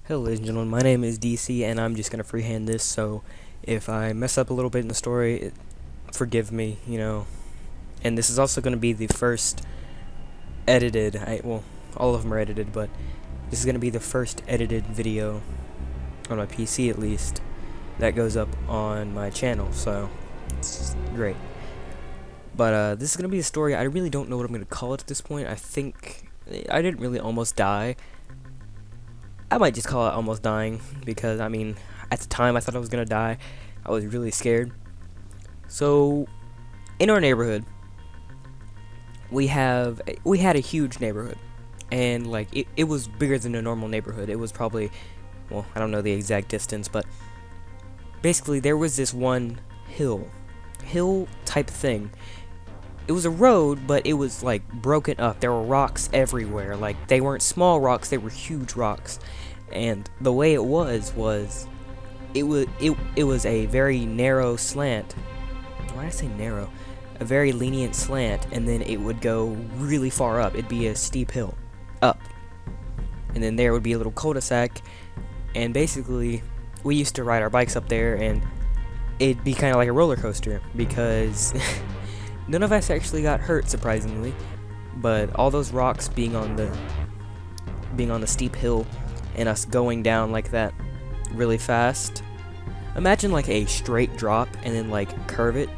Hello ladies and gentlemen, my name is DC and I'm just gonna freehand this, so if I mess up a little bit in the story, forgive me. And this is also gonna be the first edited, well, all of them are edited, but this is gonna be the first edited video, on my PC at least, that goes up on my channel, so it's great. But this is gonna be a story. I really don't know what I'm gonna call it at this point. I think I didn't really almost die. I might just call it almost dying because I mean, at the time I thought I was gonna die. I was really scared. So, in our neighborhood, we had a huge neighborhood, and like it was bigger than a normal neighborhood. It was probably, well, I don't know the exact distance, but basically there was this one hill type thing. It was a road, but it was like broken up. There were rocks everywhere. Like they weren't small rocks, they were huge rocks. And the way it was it was a very narrow slant. Why did I say narrow? A very lenient slant, and then it would go really far up. It'd be a steep hill up. And then there would be a little cul-de-sac, and basically we used to ride our bikes up there, and it'd be kind of like a roller coaster because none of us actually got hurt, surprisingly, but all those rocks being on the steep hill and us going down like that really fast. Imagine like a straight drop and then like tilt it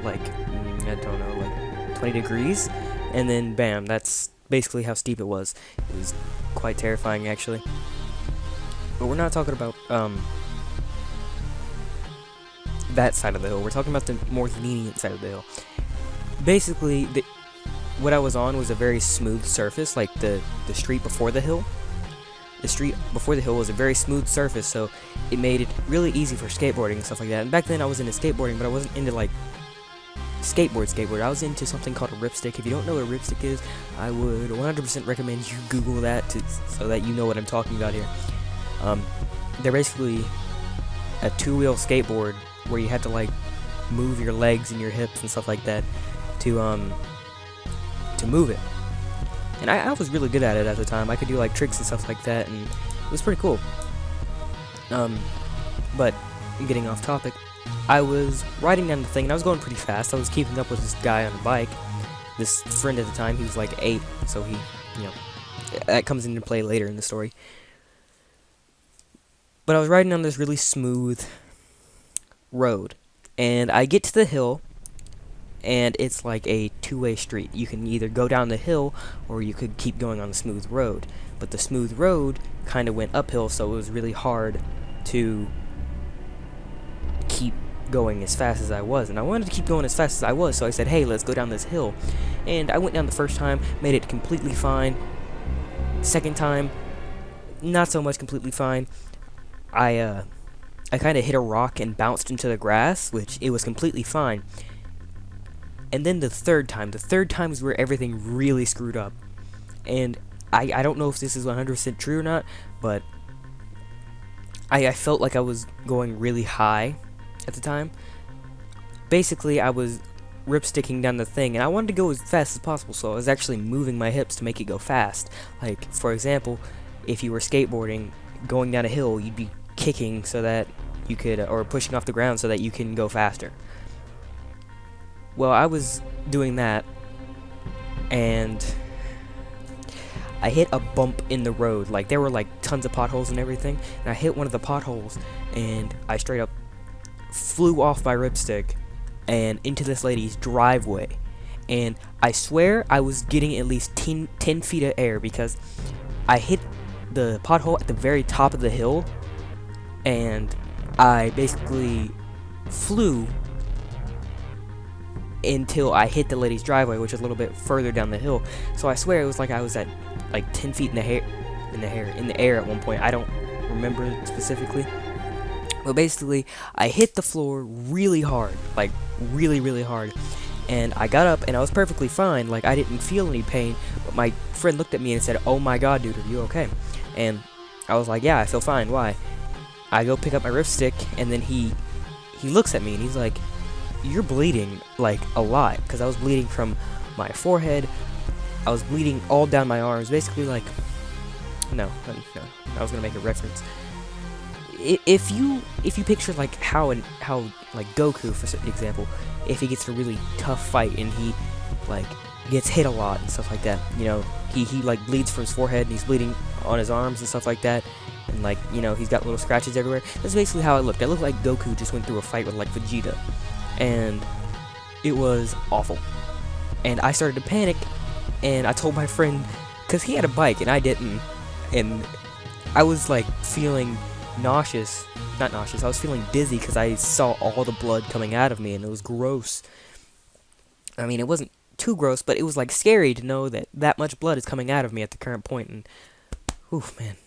like, I don't know, like 20 degrees, and then bam, that's basically how steep it was. It was quite terrifying, actually. But we're not talking about that side of the hill. We're talking about the more lenient side of the hill. Basically, what I was on was a very smooth surface, like the street before the hill. The street before the hill was a very smooth surface, so it made it really easy for skateboarding and stuff like that. And back then I was into skateboarding, but I wasn't into like skateboard. I was into something called a ripstick. If you don't know what a ripstick is, I would 100% recommend you Google that so that you know what I'm talking about here. They're basically a two-wheel skateboard where you had to like move your legs and your hips and stuff like that to move it. And I was really good at it at the time. I could do like tricks and stuff like that, and it was pretty cool. But getting off topic, I was riding down the thing and I was going pretty fast. I was keeping up with this guy on a bike. This friend at the time, he was like 8, so that comes into play later in the story. But I was riding on this really smooth road, and I get to the hill, and it's like a two-way street. You can either go down the hill or you could keep going on the smooth road. But the smooth road kind of went uphill, so it was really hard to keep going as fast as I was. And I wanted to keep going as fast as I was, so I said, hey, let's go down this hill. And I went down the first time, made it completely fine. Second time, not so much completely fine. I kind of hit a rock and bounced into the grass, which it was completely fine. And then the third time is where everything really screwed up. And I don't know if this is 100% true or not, but I felt like I was going really high at the time. Basically, I was ripsticking down the thing, and I wanted to go as fast as possible, so I was actually moving my hips to make it go fast. Like, for example, if you were skateboarding, going down a hill, you'd be kicking so that you could, or pushing off the ground so that you can go faster. Well, I was doing that, and I hit a bump in the road. Like, there were like tons of potholes and everything, and I hit one of the potholes, and I straight up flew off my ripstick and into this lady's driveway. And I swear I was getting at least 10 feet of air, because I hit the pothole at the very top of the hill, and I basically flew until I hit the lady's driveway, which is a little bit further down the hill. So I swear it was like I was at like 10 feet in the air at one point. I don't remember it specifically, but basically I hit the floor really hard, like really hard, and I got up and I was perfectly fine. Like, I didn't feel any pain, but my friend looked at me and said, "Oh my god, dude, are you okay?" And I was like, "Yeah, I feel fine. Why?" I go pick up my ripstick, and then he looks at me and he's like, "You're bleeding like a lot," because I was bleeding from my forehead. I was bleeding all down my arms, basically like no, I was gonna make a reference. If you picture like how like Goku, for example, if he gets in a really tough fight and he like gets hit a lot and stuff like that, you know, he like bleeds from his forehead and he's bleeding on his arms and stuff like that, and like, you know, he's got little scratches everywhere. That's basically how I looked. I looked like Goku just went through a fight with like Vegeta, and it was awful. And I started to panic, and I told my friend, because he had a bike and I didn't, and I was like feeling nauseous, not nauseous, I was feeling dizzy because I saw all the blood coming out of me, and it was gross. I mean, it wasn't too gross, but it was like scary to know that that much blood is coming out of me at the current point, and oof, man.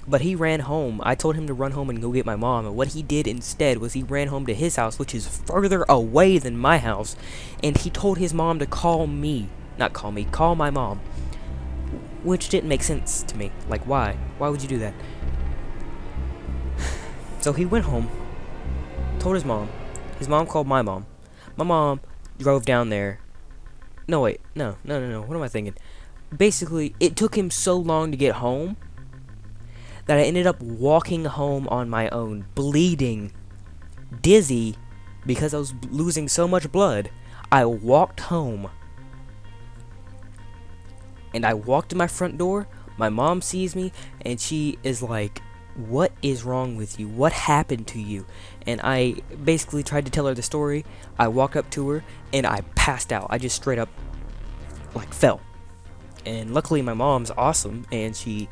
But he ran home. I told him to run home and go get my mom, and what he did instead was he ran home to his house, which is further away than my house, and he told his mom to call me. Not call me, call my mom. Which didn't make sense to me. Like, why? Why would you do that? So he went home, told his mom. His mom called my mom. My mom drove down there. No, wait. No. What am I thinking? Basically, it took him so long to get home that I ended up walking home on my own, bleeding, dizzy, because I was losing so much blood. I walked home. And I walked to my front door. My mom sees me, and she is like, "What is wrong with you? What happened to you?" And I basically tried to tell her the story. I walked up to her, and I passed out. I just straight up, like, fell. And luckily, my mom's awesome, and she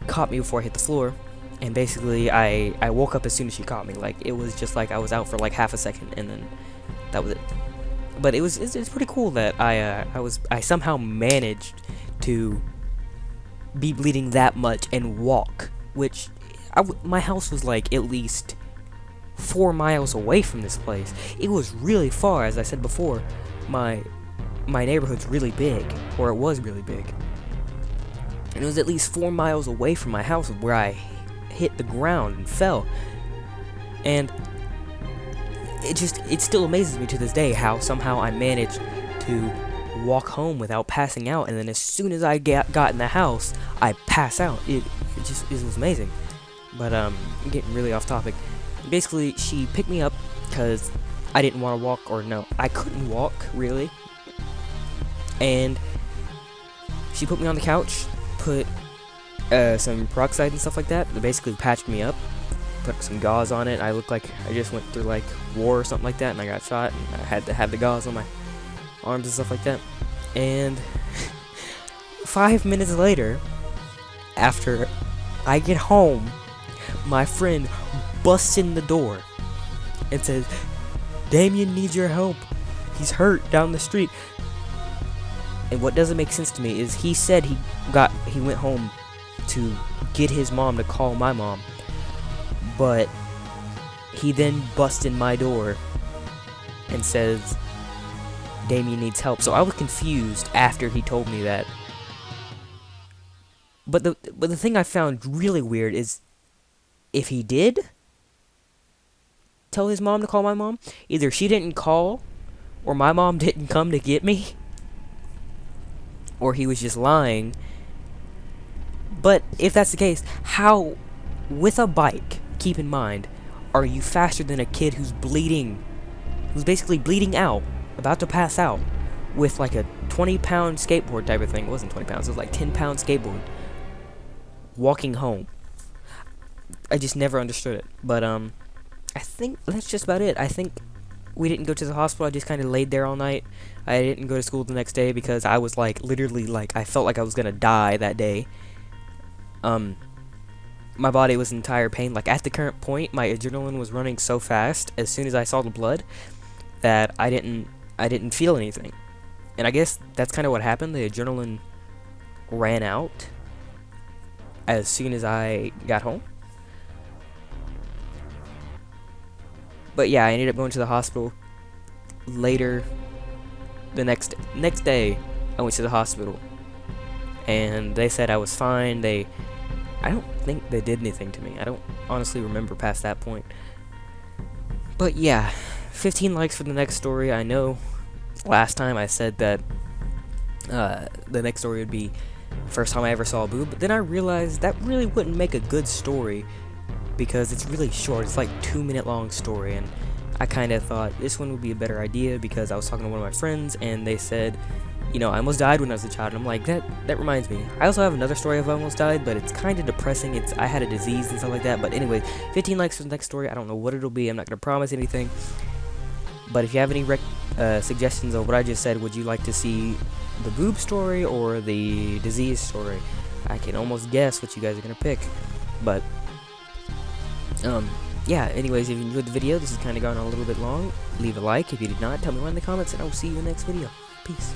caught me before I hit the floor. And basically, I woke up as soon as she caught me. Like, it was just like I was out for like half a second, and then that was it. But it's pretty cool that I somehow managed to be bleeding that much and walk, which my house was like at least 4 miles away from this place. It was really far, as I said before. My neighborhood's really big, or it was really big, and it was at least 4 miles away from my house where I hit the ground and fell. And it still amazes me to this day how somehow I managed to walk home without passing out, and then as soon as I got in the house, I pass out. It was amazing. But I'm getting really off topic. Basically, she picked me up because I didn't want to walk, or no, I couldn't walk really. And she put me on the couch, put some peroxide and stuff like that. They basically patched me up, put some gauze on it. I looked like I just went through like war or something like that, and I got shot, and I had to have the gauze on my arms and stuff like that. And 5 minutes later, after I get home, my friend busts in the door and says, "Damien needs your help. He's hurt down the street." And what doesn't make sense to me is he said he went home to get his mom to call my mom, but he then busts in my door and says Damien needs help. So I was confused after he told me that. But the thing I found really weird is, if he did tell his mom to call my mom, either she didn't call, or my mom didn't come to get me, or he was just lying. But if that's the case, how, with a bike, keep in mind, are you faster than a kid who's bleeding, who's basically bleeding out, about to pass out, with like a 20-pound skateboard type of thing? It wasn't 20 pounds, it was like 10-pound skateboard, walking home? I just never understood it. But I think that's just about it. I think we didn't go to the hospital. I just kind of laid there all night. I didn't go to school the next day because I was like literally like I felt like I was gonna die that day. My body was in entire pain. Like at the current point, my adrenaline was running so fast as soon as I saw the blood that I didn't feel anything. And I guess that's kind of what happened. The adrenaline ran out as soon as I got home. But yeah, I ended up going to the hospital later. The next day, I went to the hospital, and they said I was fine. I don't think they did anything to me. I don't honestly remember past that point. But yeah, 15 likes for the next story. I know last time I said that the next story would be First time I ever saw a boob, but then I realized that really wouldn't make a good story because it's really short. It's like 2-minute long story, and I kind of thought this one would be a better idea because I was talking to one of my friends and they said, you know, I almost died when I was a child. And I'm like, that reminds me. I also have another story of I almost died, but it's kind of depressing. I had a disease and stuff like that. But anyway, 15 likes for the next story. I don't know what it'll be. I'm not going to promise anything. But if you have any suggestions of what I just said, would you like to see the boob story or the disease story? I can almost guess what you guys are going to pick. But, yeah, anyways, if you enjoyed the video, this has kind of gone on a little bit long. Leave a like. If you did not, tell me why in the comments, and I will see you in the next video. Peace.